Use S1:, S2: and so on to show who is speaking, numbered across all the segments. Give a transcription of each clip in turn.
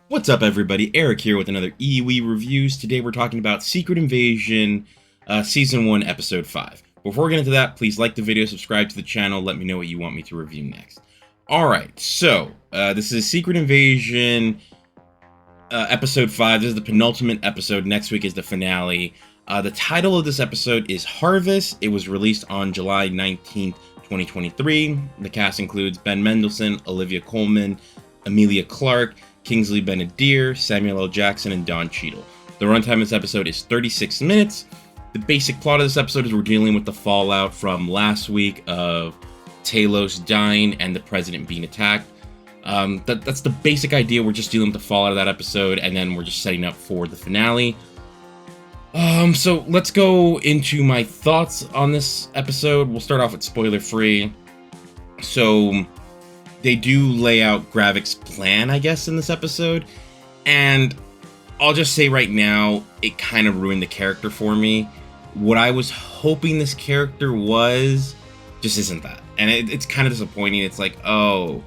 S1: What's up, everybody? Eric here with another EWE Reviews. Today we're talking about Secret Invasion, Season 1, Episode 5. Before we get into that, please like the video, subscribe to the channel, let me know what you want me to review next. Alright, so, this is Secret Invasion, Episode 5. This is the penultimate episode. Next week is the finale. The title of this episode is Harvest. It was released on July 19th, 2023. The cast includes Ben Mendelsohn, Olivia Colman, Emilia Clarke, Kingsley Benadir, Samuel L. Jackson, and Don Cheadle. The runtime of this episode is 36 minutes. The basic plot of this episode is we're dealing with the fallout from last week of Talos dying and the president being attacked. That's the basic idea. We're just dealing with the fallout of that episode, and then we're just setting up for the finale. So let's go into my thoughts on this episode. We'll start off with spoiler-free. So they do lay out Gravik's plan, I guess, in this episode, and I'll just say right now, it kind of ruined the character for me. What I was hoping this character was just isn't that, and it's kind of disappointing. It's like, oh,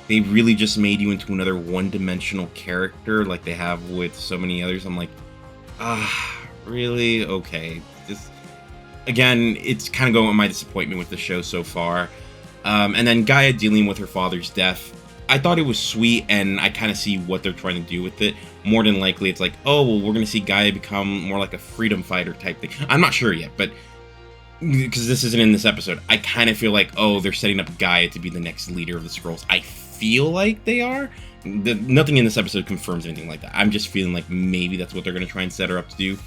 S1: they really just made you into another one-dimensional character like they have with so many others. I'm like, really? Okay. Just, again, it's kind of going with my disappointment with the show so far. And then Gaia dealing with her father's death. I thought it was sweet, and I kind of see what they're trying to do with it. More than likely, it's like, oh, well, we're going to see Gaia become more like a freedom fighter type thing. I'm not sure yet, but because this isn't in this episode, I kind of feel like, oh, they're setting up Gaia to be the next leader of the Skrulls. I feel like they are. Nothing in this episode confirms anything like that. I'm just feeling like maybe that's what they're going to try and set her up to do.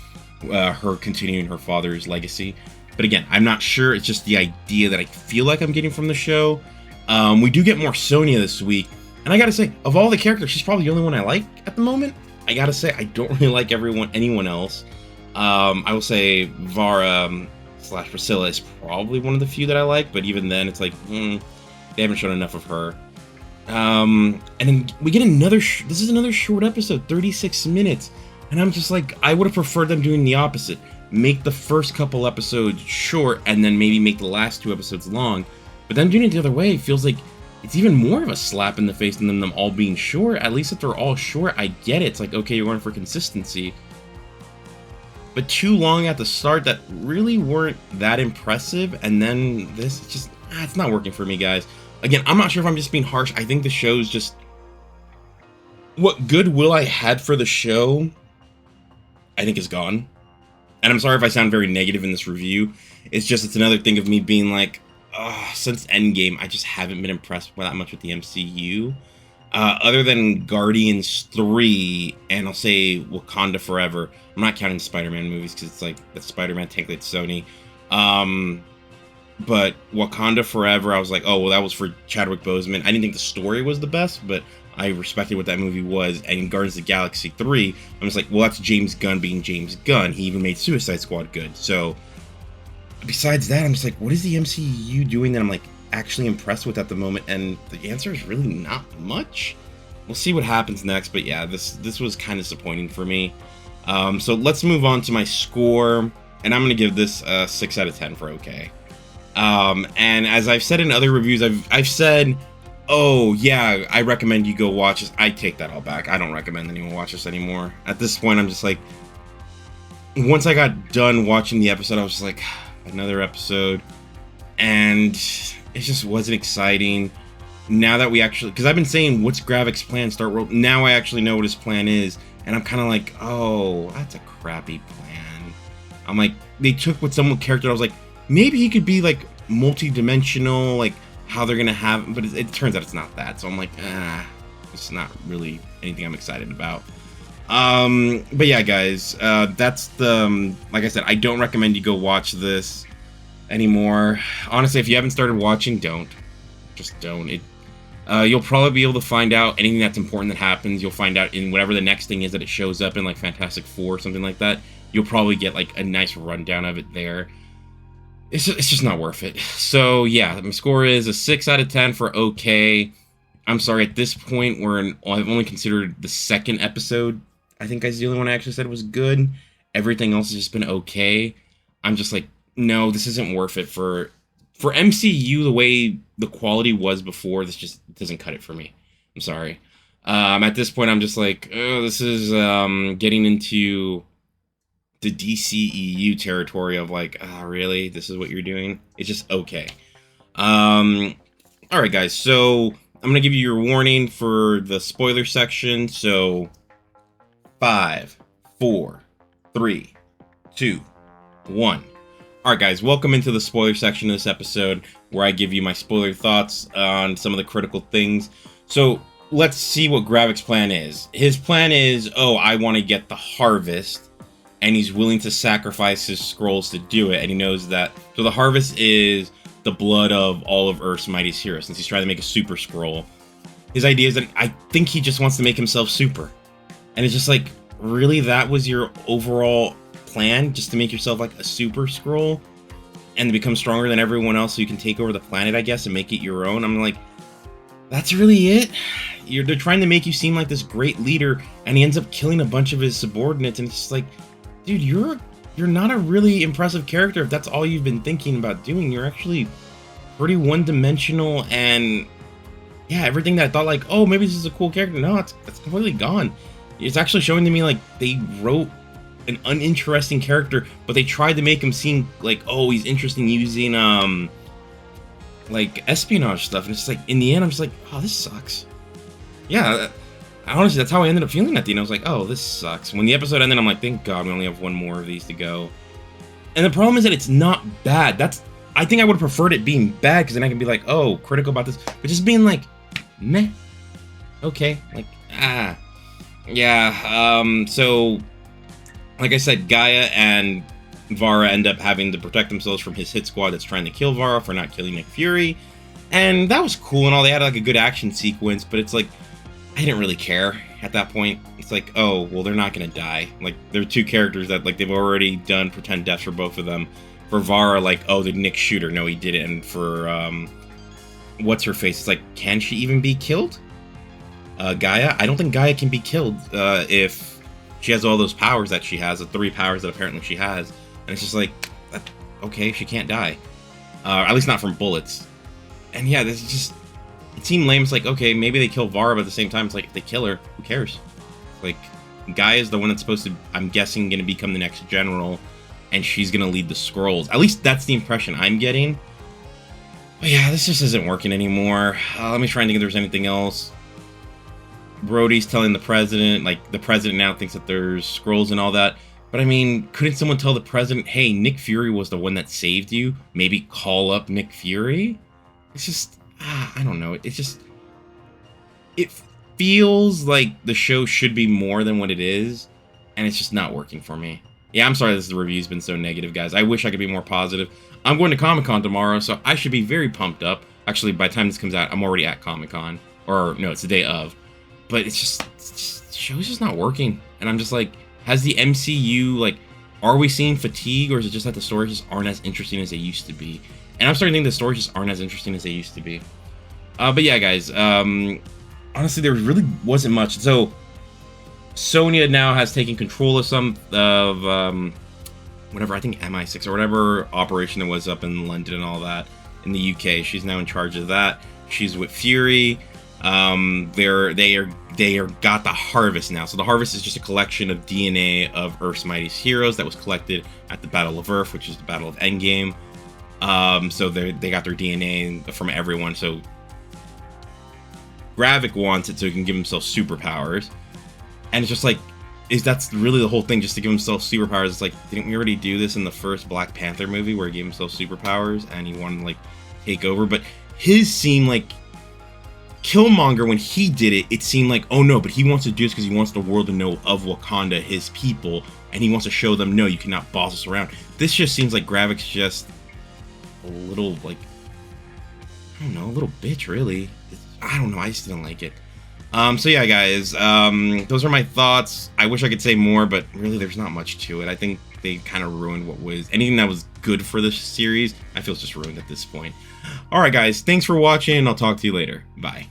S1: Her continuing her father's legacy. But again, I'm not sure. It's just the idea that I feel like I'm getting from the show. We do get more Sonya this week. And I gotta say, of all the characters, she's probably the only one I like at the moment. I gotta say, I don't really like anyone else. I will say Vara / Priscilla is probably one of the few that I like. But even then, it's like, they haven't shown enough of her. And then we get another, this is another short episode, 36 minutes. And I'm just like, I would have preferred them doing the opposite. Make the first couple episodes short, and then maybe make the last 2 episodes long. But then doing it the other way feels like it's even more of a slap in the face than them all being short. At least if they're all short, I get it. It's like, okay, you're going for consistency. But too long at the start that really weren't that impressive, and then this just, it's not working for me, guys. Again, I'm not sure if I'm just being harsh. I think the show's just, what goodwill I had for the show, I think is gone. And I'm sorry if I sound very negative in this review. It's another thing of me being like, since Endgame, I just haven't been impressed that much with the MCU. Other than Guardians 3, and I'll say Wakanda Forever. I'm not counting Spider-Man movies, because it's like, that's Spider-Man, technically it's Sony. But Wakanda Forever, I was like, oh, well, that was for Chadwick Boseman. I didn't think the story was the best, but I respected what that movie was. And Guardians of the Galaxy 3, I'm just like, well, that's James Gunn being James Gunn. He even made Suicide Squad good. So, besides that, I'm just like, what is the MCU doing that I'm, like, actually impressed with at the moment? And the answer is really not much. We'll see what happens next, but yeah, this was kind of disappointing for me. So let's move on to my score, and I'm going to give this a 6 out of 10 for okay. And as I've said in other reviews, I've said, oh, yeah, I recommend you go watch this. I take that all back. I don't recommend anyone watch this anymore. At this point, I'm just like, once I got done watching the episode, I was just like, another episode. And it just wasn't exciting. Now that we actually, because I've been saying, what's Gravik's plan? Now I actually know what his plan is. And I'm kind of like, oh, that's a crappy plan. I'm like, they took what some character, I was like, maybe he could be like multi-dimensional, like, how they're gonna have, but it turns out it's not that. So I'm like, it's not really anything I'm excited about. But yeah, guys, that's the, like I said, I don't recommend you go watch this anymore. Honestly, if you haven't started watching, just don't. You'll probably be able to find out anything that's important that happens. You'll find out in whatever the next thing is that it shows up in, like Fantastic Four or something like that. You'll probably get like a nice rundown of it there. It's just not worth it. So yeah, my score is a 6 out of 10 for okay. I'm sorry, at this point, I've only considered the second episode. I think is the only one I actually said was good. Everything else has just been okay. I'm just like, no, this isn't worth it for MCU the way the quality was before. This just doesn't cut it for me. I'm sorry. At this point, I'm just like, oh, this is getting into the DCEU territory of like, really? This is what you're doing? It's just okay. All right, guys. So I'm gonna give you your warning for the spoiler section. So 5, 4, 3, 2, 1. Alright guys, welcome into the spoiler section of this episode, where I give you my spoiler thoughts on some of the critical things. So, let's see what Gravik's plan is. His plan is, oh, I want to get the harvest, and he's willing to sacrifice his scrolls to do it, and he knows that. So the harvest is the blood of all of Earth's mightiest heroes, since he's trying to make a super scroll. His idea is that I think he just wants to make himself super. And it's just like, really, that was your overall plan, just to make yourself like a super scroll and to become stronger than everyone else so you can take over the planet, I guess, and make it your own? I'm like, that's really it? They're trying to make you seem like this great leader, and he ends up killing a bunch of his subordinates, and it's just like, dude, you're not a really impressive character if that's all you've been thinking about doing. You're actually pretty one-dimensional, and yeah, everything that I thought like, oh, maybe this is a cool character, no, it's completely gone. It's actually showing to me like they wrote an uninteresting character, but they tried to make him seem like, oh, he's interesting using like espionage stuff, and it's just like, in the end, I'm just like, oh, this sucks. Yeah, honestly, that's how I ended up feeling at the end. I was like, oh, this sucks. When the episode ended, I'm like, thank God we only have one more of these to go. And the problem is that it's not bad. I think I would have preferred it being bad, because then I can be like, oh, critical about this, but just being like, meh, okay, like, yeah, so, like I said, Gaia and Vara end up having to protect themselves from his hit squad that's trying to kill Vara for not killing Nick Fury, and that was cool and all. They had like a good action sequence, but it's like, I didn't really care at that point. It's like, oh, well, they're not gonna die. Like, there are two characters that, like, they've already done pretend deaths for both of them. For Vara, like, oh, did Nick shoot her? No, he didn't. And for, what's her face? It's like, can she even be killed? Gaia? I don't think Gaia can be killed if she has all those powers that she has, the 3 powers that apparently she has. And it's just like, okay, she can't die. At least not from bullets. And yeah, this is just, it seemed lame. It's like, okay, maybe they kill Vara, but at the same time, it's like, if they kill her, who cares? Like, Gaia is the one that's supposed to, I'm guessing, going to become the next general, and she's going to lead the Skrulls. At least that's the impression I'm getting. But yeah, this just isn't working anymore. Let me try and think if there's anything else. Brody's telling the president, like, the president now thinks that there's Skrulls and all that. But I mean, couldn't someone tell the president, hey, Nick Fury was the one that saved you? Maybe call up Nick Fury? It's just, I don't know. It's just, it feels like the show should be more than what it is, and it's just not working for me. Yeah, I'm sorry the review's been so negative, guys. I wish I could be more positive. I'm going to Comic-Con tomorrow, so I should be very pumped up. Actually, by the time this comes out, I'm already at Comic-Con. Or, no, it's the day of. But it's just, the show's just not working. And I'm just like, has the MCU, like, are we seeing fatigue, or is it just that the stories just aren't as interesting as they used to be? And I'm starting to think the stories just aren't as interesting as they used to be. But yeah, guys, honestly, there really wasn't much. So, Sonya now has taken control of whatever, I think MI6 or whatever operation that was up in London and all that in the UK. She's now in charge of that. She's with Fury. They are got the Harvest now. So the Harvest is just a collection of DNA of Earth's mightiest heroes that was collected at the Battle of Earth, which is the Battle of Endgame. So they got their DNA from everyone. So Gravik wants it so he can give himself superpowers. And it's just like, that's really the whole thing, just to give himself superpowers. It's like, didn't we already do this in the first Black Panther movie where he gave himself superpowers and he wanted to, like, take over? But his seemed like, Killmonger, when he did it, it seemed like, oh no, but he wants to do this because he wants the world to know of Wakanda, his people, and he wants to show them, no, you cannot boss us around. This just seems like Gravik's just a little, like, I don't know, a little bitch, really. I don't know, I just didn't like it. So yeah, guys, those are my thoughts. I wish I could say more, but really there's not much to it. I think they kind of ruined what was, anything that was good for this series, I feel it's just ruined at this point. Alright guys, thanks for watching, I'll talk to you later. Bye.